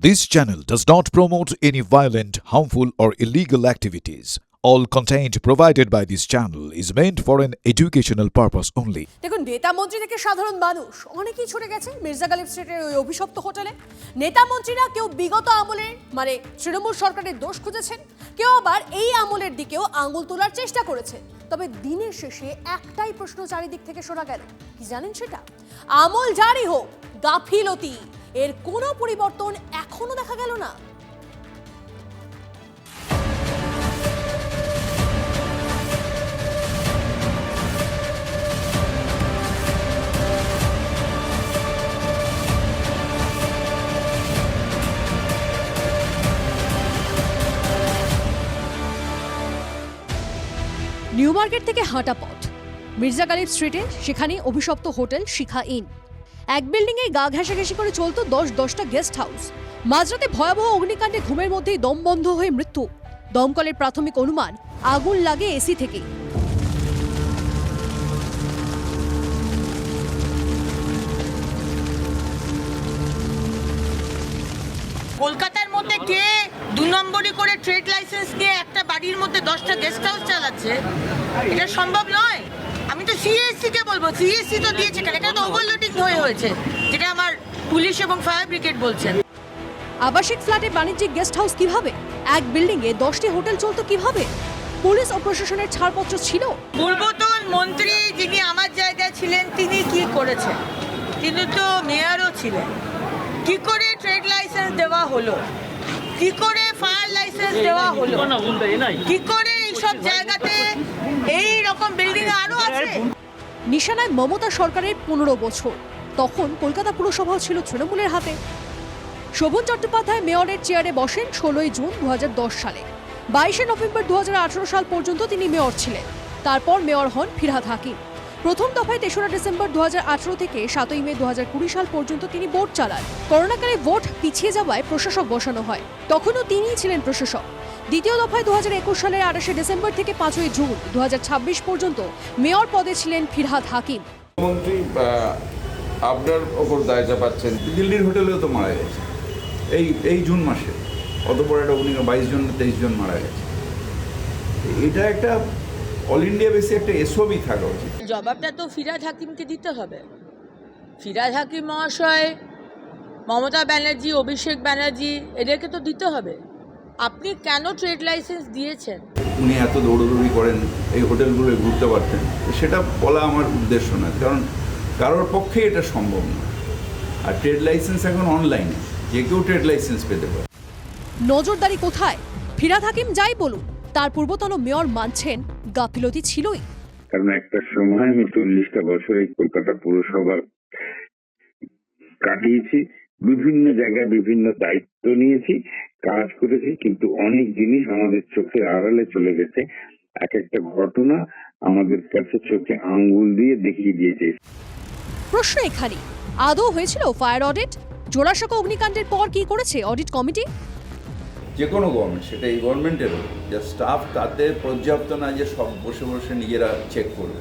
This channel does not promote any violent, harmful, or illegal activities. All content provided by this channel is meant for an educational purpose only. দেখুন, নেতা মন্ত্রী থেকে সাধারণ মানুষ অনেকেই ছুটে গেছে মির্জা গালিব স্ট্রিটের ওই অভিশপ্ত হোটেলে। নেতা মন্ত্রীরা কেউ বিগত আমলের তৃণমূল সরকারের দোষ খুঁজেছেন, কেউ আবার এই আমলের দিকেও আঙুল তোলার চেষ্টা করেছে। তবে দিনের শেষে একটাই প্রশ্ন চারিদিক থেকে শোনা গেল, কি জানেন সেটা? আমল জারি হোক, গাফিলতি এর কোনো পরিবর্তন এখনো দেখা গেল না। নিউ মার্কেট থেকে হাঁটা পথ মির্জা গালিব স্ট্রিটে, সেখানে অভিশপ্ত হোটেল শিখা ইন। এক বিল্ডিংয়ে গা ঘেঁষাঘেঁষি করে চলতো 10-10টা গেস্ট হাউস। মাঝরাতে ভয়াবহ অগ্নিকাণ্ডে ঘুমের মধ্যেই দম বন্ধ হয়ে মৃত্যু। দমকলের প্রাথমিক অনুমান, আগুন লাগে এসি থেকে। কলকাতার মধ্যে কে 2 নম্বরই করে ট্রেড লাইসেন্স নিয়ে একটা বাড়ির মধ্যে 10টা গেস্ট হাউস চালাচ্ছে? এটা সম্ভব নয়। আমি তো সিএসসি কে বলবো, সিএসসি তো দিয়েছে কেন? এটা তো ওভারলোডিং হয়েছে, যেটা আমার পুলিশ এবং ফায়ার ব্রিগেড বলছেন। আবাসিক ফ্ল্যাটে বাণিজ্যিক গেস্ট হাউস কিভাবে? এক বিল্ডিংয়ে 10টি হোটেল চলতো কিভাবে? পুলিশ ও প্রশাসনের ছাড়পত্র ছিল? পূর্বতন মন্ত্রী যিনি আমার জায়গায় ছিলেন তিনি কি করেছেন? তিনি তো মেয়রও ছিলেন। কি করে ট্রেড লাইসেন্স দেওয়া হলো? কি করে ফায়ার লাইসেন্স দেওয়া হলো? কি করে এইসব জায়গাতে এই রকম বিল্ডিং আরো আছে? নিশানায় মমতা সরকারের 15 বছর। তখন কলকাতা পুরসভাও ছিল তৃণমূলের হাতে। শোভন চট্টোপাধ্যায় মেয়রের চেয়ারে বসেন 16 জুন 2010 সালে। 22 নভেম্বর 2018 সাল পর্যন্ত তিনি মেয়র ছিলেন। তারপর মেয়র হন ফিরহাদ হাকিম। প্রথম দফায় 3রা ডিসেম্বর 2018 থেকে 7ই মে 2020 সাল পর্যন্ত তিনি ভোট চালান। করোনাকালে ভোট পিছিয়ে যাওয়ায় প্রশাসক বসানো হয়, তখনও তিনিই ছিলেন প্রশাসক। দ্বিতীয় দফায় 2021 সালের 28 ডিসেম্বর থেকে 5ই জুন 2026 পর্যন্ত মেয়র পদে ছিলেন ফিরহাদ হাকিম। মন্ত্রী আপনার ওপর দায়িত্ব পাচ্ছেন, দিল্লির হোটেলেও তো মারা গেছে এই জুন মাসে। অত বড় একটা 22 জন 23 জন মারা গেছে। এটা একটা অল ইন্ডিয়া বেসে একটা এসওবি থাকা উচিত। জবাবটা তো ফিরহাদ হাকিমকে দিতে হবে। ফিরহাদ হাকিম মহাশয়, মমতা ব্যানার্জি, অভিষেক ব্যানার্জি, এদেরকে তো দিতে হবে। আপনি কেন ট্রেড লাইসেন্স দিয়েছেন? উনি এত দৌড়দৌড়ি করেন, এই হোটেলগুলো ঘুরতে পারতেন, সেটা বলা আমার উদ্দেশ্য না, কারণ কারোর পক্ষে এটা সম্ভব না। আর ট্রেড লাইসেন্স এখন অনলাইনে, যে কেউ ট্রেড লাইসেন্স পেতে পারে। নজরদারি কোথায়? ফিরহাদ হাকিম যাই বলুন, তার পূর্বতন মেয়র মানছেন গাফিলতি ছিলই। কারণ একটা সময় আমি 40টা বছর এই কলকাতা পুরসভার কাটিয়েছি, বিভিন্ন জায়গায় বিভিন্ন দায়িত্ব নিয়েছি, কাজ করেছি, কিন্তু অনেক জিনিস আমাদের চোখের আড়ালে চলে গেছে। এক একটা ঘটনা আমাদের কাছে চোখে আঙ্গুল দিয়ে দেখিয়ে দিয়েছে। প্রশ্ন এখানে, আদৌ হয়েছিল ফায়ার অডিট? জোড়াসাঁকো অগ্নিকাণ্ডের পর কি করেছে অডিট কমিটি? যে কোনো গভর্নমেন্ট, সেটা এই গভর্নমেন্টেরও, যে স্টাফ তাদের পর্যাপ্ত না যে সব বসে বসে নিজেরা চেক করবে।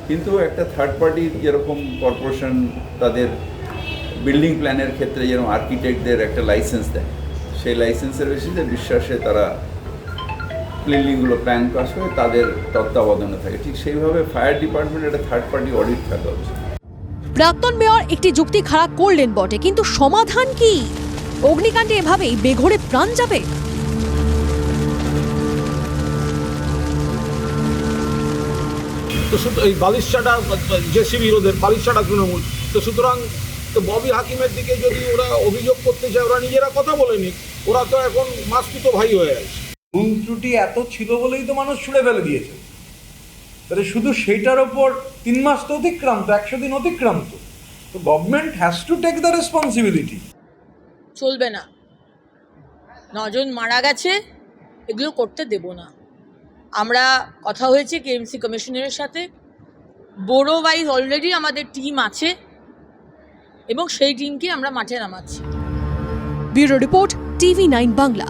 কিন্তু একটা থার্ড পার্টি, যেরকম কর্পোরেশন তাদের বিল্ডিং প্ল্যানের ক্ষেত্রে যেরকম আর্কিটেক্টদের একটা লাইসেন্স দেয়, সেই লাইসেন্সের বেসিসে বিশ্বাসে তারা বিল্ডিংগুলো প্ল্যান পাস করে তাদের তত্ত্বাবধানে থাকে, ঠিক সেইভাবে ফায়ার ডিপার্টমেন্ট একটা থার্ড পার্টি অডিট থাকা উচিত। প্রাক্তন মেয়র একটি যুক্তি খাড়া করলেন বটে, কিন্তু সমাধান কি? অগ্নিকাণ্ডে এভাবেই বেঘোরে প্রাণ যাবে? তো এই বালিশাটা জেসিবি ওদের, বালিশাটা তৃণমূল। তো সুতরাং তো ববি হাকিমের দিকে যদি ওরা অভিযোগ করতে চায়, ওরা নিজেরা কথা বলে নিক। ওরা তো এখন মাসপিত ভাই হয়ে আছে। ভুল ত্রুটি এত ছিল বলেই তো মানুষ ছুড়ে ফেলে দিয়েছে। তাহলে শুধু সেইটার ওপর 3 মাস তো অতিক্রান্ত, 100 দিন অতিক্রান্ত। তো government has to take the responsibility. চলবে না, 9 জন মারা গেছে, এগুলো করতে দেব না। আমরা কথা হয়েছে কেএমসি কমিশনারের সাথে, বোরো ওয়াইজ অলরেডি আমাদের টিম আছে এবং সেই টিমকে আমরা মাঠে নামাচ্ছি। Bureau report, TV9 Bangla.